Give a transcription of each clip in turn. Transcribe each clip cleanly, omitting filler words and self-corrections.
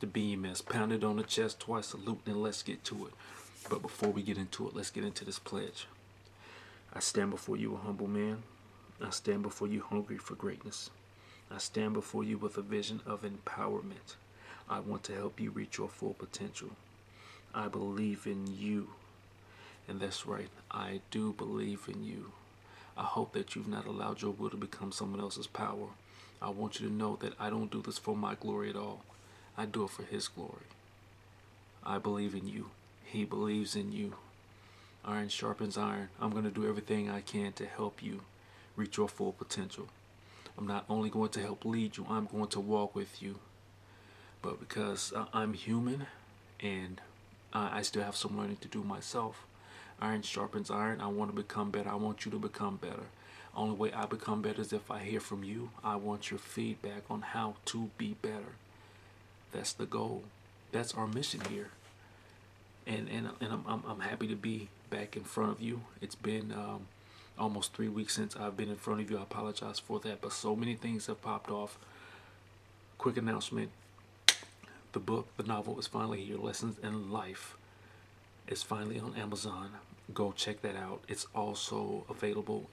Mr.BMS. Pound it on the chest twice, salute, and let's get to it. But before we get into it, let's get into this pledge. I stand before you a humble man. I stand before you hungry for greatness. I stand before you with a vision of empowerment. I want to help you reach your full potential. I believe in you. And that's right, I do believe in you. I hope that you've not allowed your will to become someone else's power. I want you to know that I don't do this for my glory at all. I do it for His glory. I believe in you. He believes in you. Iron sharpens iron. I'm going to do everything I can to help you reach your full potential. I'm not only going to help lead you, I'm going to walk with you. But because I'm human and I still have some learning to do myself, iron sharpens iron. I want to become better. I want you to become better. Only way I become better is if I hear from you. I want your feedback on how to be better. That's the goal. That's our mission here. And I'm happy to be back in front of you. It's been almost 3 weeks since I've been in front of you. I apologize for that, but so many things have popped off. Quick announcement. The book, the novel is finally here. Lessons in Life is finally on Amazon. Go check that out. It's also available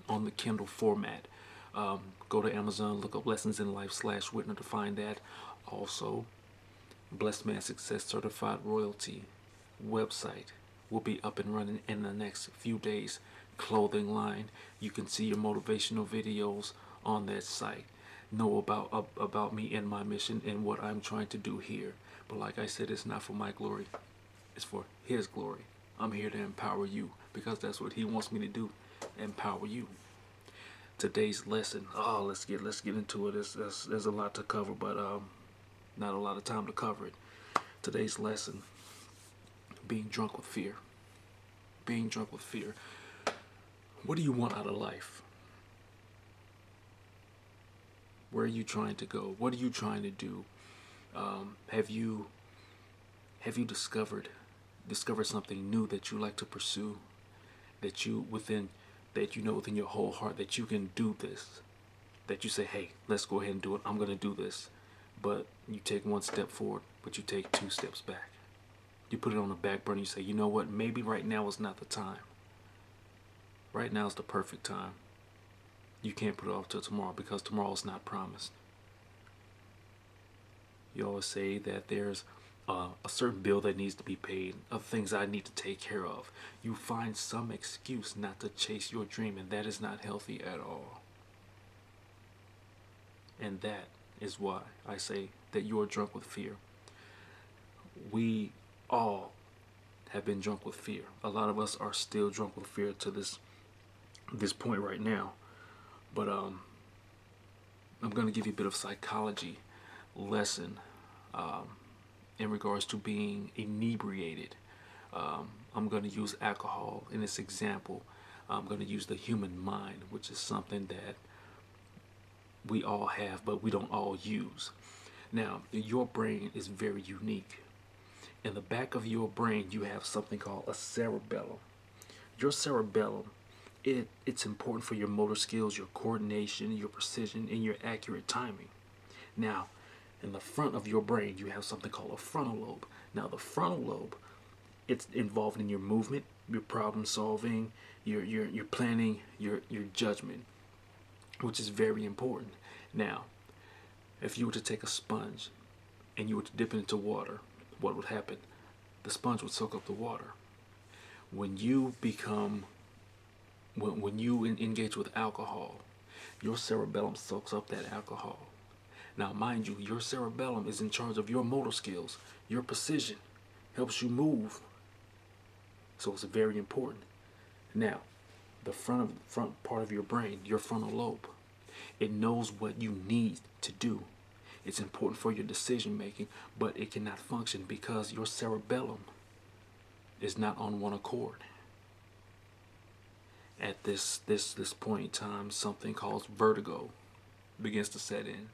on the Kindle format. Go to Amazon, look up Lessons in Life /Whitner to find that. Also, Blessed Man Success Certified Royalty website will be up and running in the next few days. Clothing line. You can see your motivational videos on that site. Know about me and my mission and what I'm trying to do here. But like I said, it's not for my glory. It's for His glory. I'm here to empower you because that's what He wants me to do. Empower you. Today's lesson. Let's get into it. There's a lot to cover, but not a lot of time to cover it. Today's lesson. Being drunk with fear. Being drunk with fear. What do you want out of life? Where are you trying to go? What are you trying to do? Have you discovered something new that you like to pursue? That you know within your whole heart that you can do this. That you say, hey, let's go ahead and do it. I'm going to do this. But you take one step forward, but you take 2 steps back. You put it on the back burner. You say, you know what? Maybe right now is not the time. Right now is the perfect time. You can't put it off till tomorrow because tomorrow is not promised. You always say that there's a certain bill that needs to be paid, of things I need to take care of. You find some excuse not to chase your dream, and that is not healthy at all. And that is why I say that you are drunk with fear. We all have been drunk with fear. A lot of us are still drunk with fear to this point right now. But I'm going to give you a bit of psychology lesson in regards to being inebriated. I'm going to use alcohol in this example. I'm going to use the human mind, which is something that we all have, but we don't all use. Now, your brain is very unique. In the back of your brain, you have something called a cerebellum. Your cerebellum, it's important for your motor skills, your coordination, your precision, and your accurate timing. Now, in the front of your brain, you have something called a frontal lobe. Now, the frontal lobe, it's involved in your movement, your problem solving, your planning, your judgment, which is very important. Now, if you were to take a sponge and you were to dip it into water, what would happen? The sponge would soak up the water. When you engage with alcohol, your cerebellum soaks up that alcohol. Now, mind you, your cerebellum is in charge of your motor skills, your precision, helps you move. So it's very important. Now, the front part of your brain, your frontal lobe, it knows what you need to do. It's important for your decision making, but it cannot function because your cerebellum is not on one accord. At this point in time, something called vertigo begins to set in.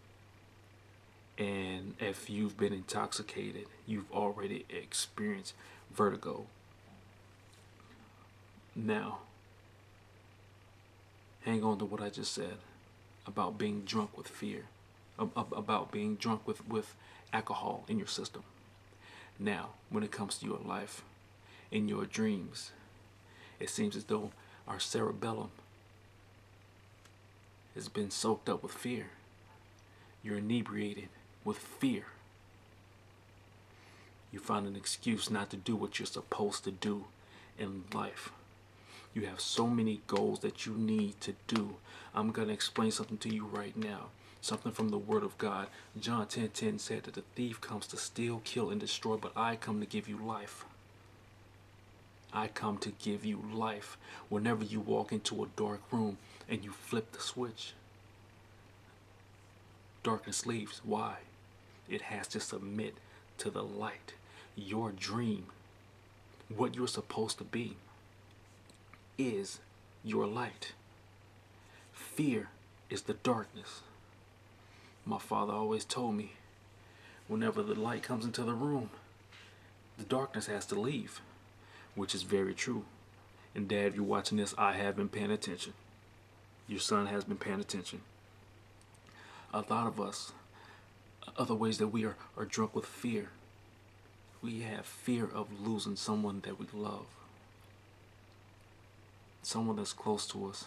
And if you've been intoxicated, you've already experienced vertigo. Now, hang on to what I just said about being drunk with fear. about being drunk with alcohol in your system. Now, when it comes to your life, in your dreams, it seems as though our cerebellum has been soaked up with fear. You're inebriated with fear. You find an excuse not to do what you're supposed to do in life. You have so many goals that you need to do. I'm going to explain something to you right now. Something from the Word of God. John 10:10 said that the thief comes to steal, kill, and destroy, but I come to give you life. I come to give you life. Whenever you walk into a dark room and you flip the switch, darkness leaves. Why? It has to submit to the light. Your dream, what you're supposed to be, is your light. Fear is the darkness. My father always told me, whenever the light comes into the room, the darkness has to leave, which is very true. And Dad, if you're watching this, I have been paying attention. Your son has been paying attention. A lot of us, other ways that we are drunk with fear. We have fear of losing someone that we love. Someone that's close to us.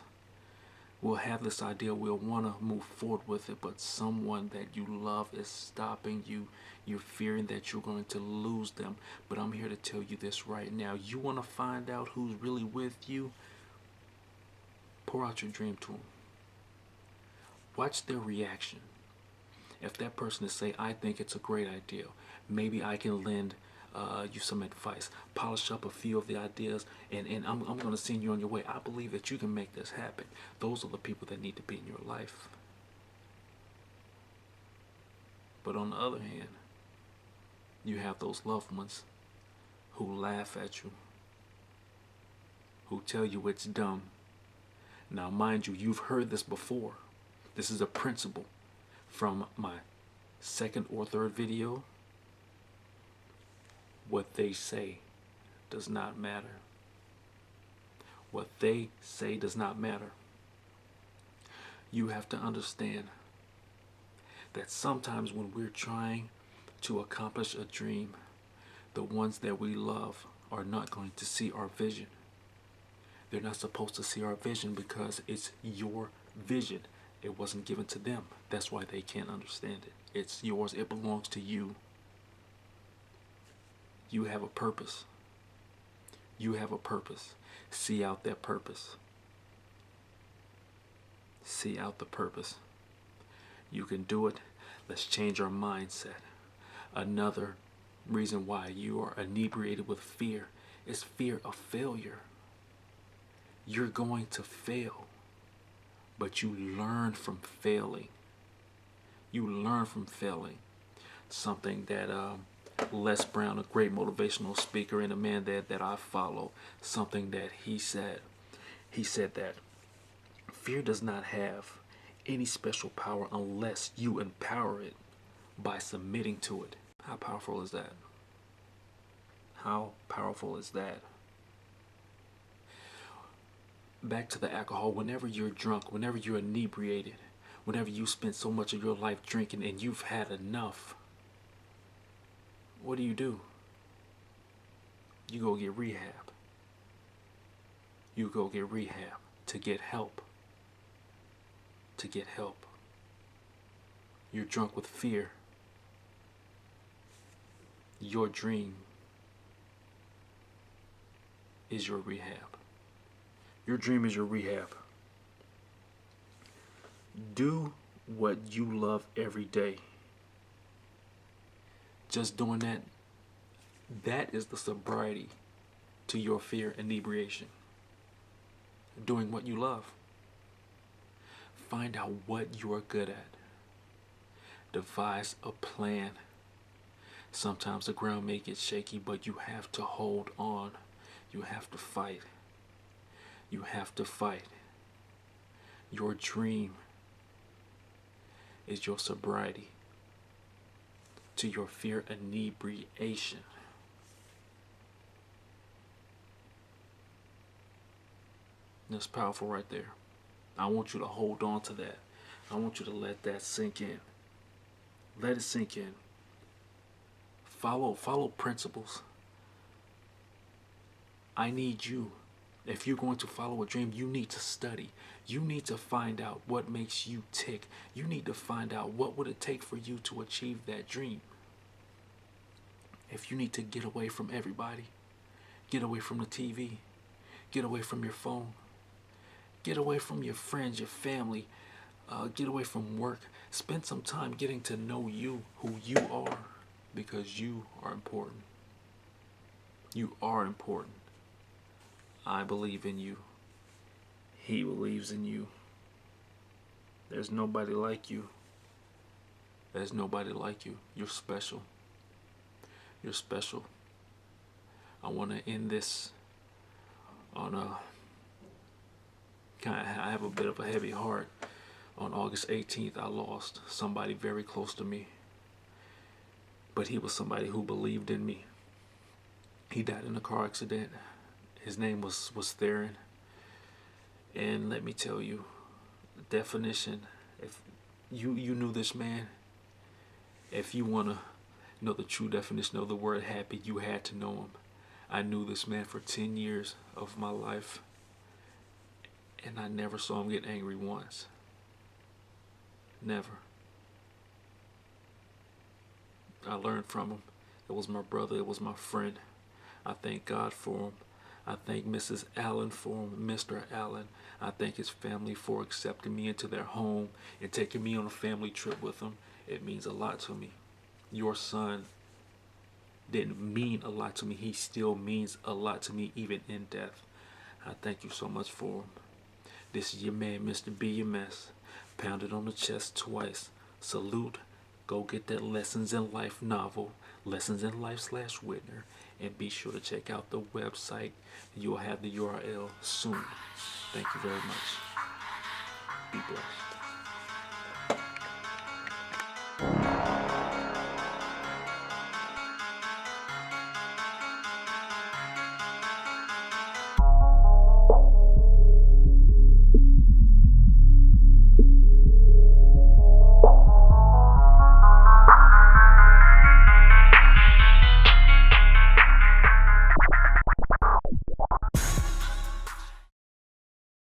We'll have this idea, we'll want to move forward with it, but someone that you love is stopping you. You're fearing that you're going to lose them. But I'm here to tell you this right now. You want to find out who's really with you? Pour out your dream to them. Watch their reaction. If that person is saying, I think it's a great idea, maybe I can lend you some advice, polish up a few of the ideas, and I'm going to send you on your way. I believe that you can make this happen. Those are the people that need to be in your life. But on the other hand, you have those loved ones who laugh at you, who tell you it's dumb. Now, mind you, you've heard this before. This is a principle from my second or third video. What they say does not matter. What they say does not matter. You have to understand that sometimes when we're trying to accomplish a dream, the ones that we love are not going to see our vision. They're not supposed to see our vision because it's your vision. It wasn't given to them. That's why they can't understand it. It's yours. It belongs to you. You have a purpose. You have a purpose. See out that purpose. See out the purpose. You can do it. Let's change our mindset. Another reason why you are inebriated with fear is fear of failure. You're going to fail, but you learn from failing. You learn from failing. Something that Les Brown, a great motivational speaker and a man that I follow, something that he said that fear does not have any special power unless you empower it by submitting to it. How powerful is that? How powerful is that? Back to the alcohol. Whenever you're drunk, whenever you're inebriated, whenever you spend so much of your life drinking and you've had enough, what do? You go get rehab. You go get rehab to get help. To get help. You're drunk with fear. Your dream is your rehab. Your dream is your rehab. Do what you love every day. Just doing that is the sobriety to your fear inebriation. Doing what you love. Find out what you are good at. Devise a plan. Sometimes the ground may get shaky, but you have to hold on. You have to fight. You have to fight. Your dream is your sobriety to your fear inebriation. That's powerful right there. I want you to hold on to that. I want you to let that sink in. Let it sink in. Follow principles. I need you. If you're going to follow a dream, you need to study. You need to find out what makes you tick. You need to find out what would it take for you to achieve that dream. If you need to get away from everybody, get away from the TV, get away from your phone, get away from your friends, your family, get away from work. Spend some time getting to know you, who you are, because you are important. You are important. I believe in you. He believes in you. There's nobody like you. There's nobody like you. You're special. You're special. I want to end this on a I have a bit of a heavy heart. On August 18th, I lost somebody very close to me. But he was somebody who believed in me. He died in a car accident. His name was Theron. And let me tell you, the definition, if you knew this man, if you want to know the true definition of the word happy, you had to know him. I knew this man for 10 years of my life, and I never saw him get angry once. Never. I learned from him. It was my brother. It was my friend. I thank God for him. I thank Mrs. Allen for him, Mr. Allen. I thank his family for accepting me into their home and taking me on a family trip with them. It means a lot to me. Your son didn't mean a lot to me. He still means a lot to me, even in death. I thank you so much for him. This is your man, Mr.BMS. Pounded on the chest twice. Salute. Go get that Lessons in Life novel, Lessons in Life /Whitner, and be sure to check out the website. You will have the URL soon. Thank you very much. Be blessed.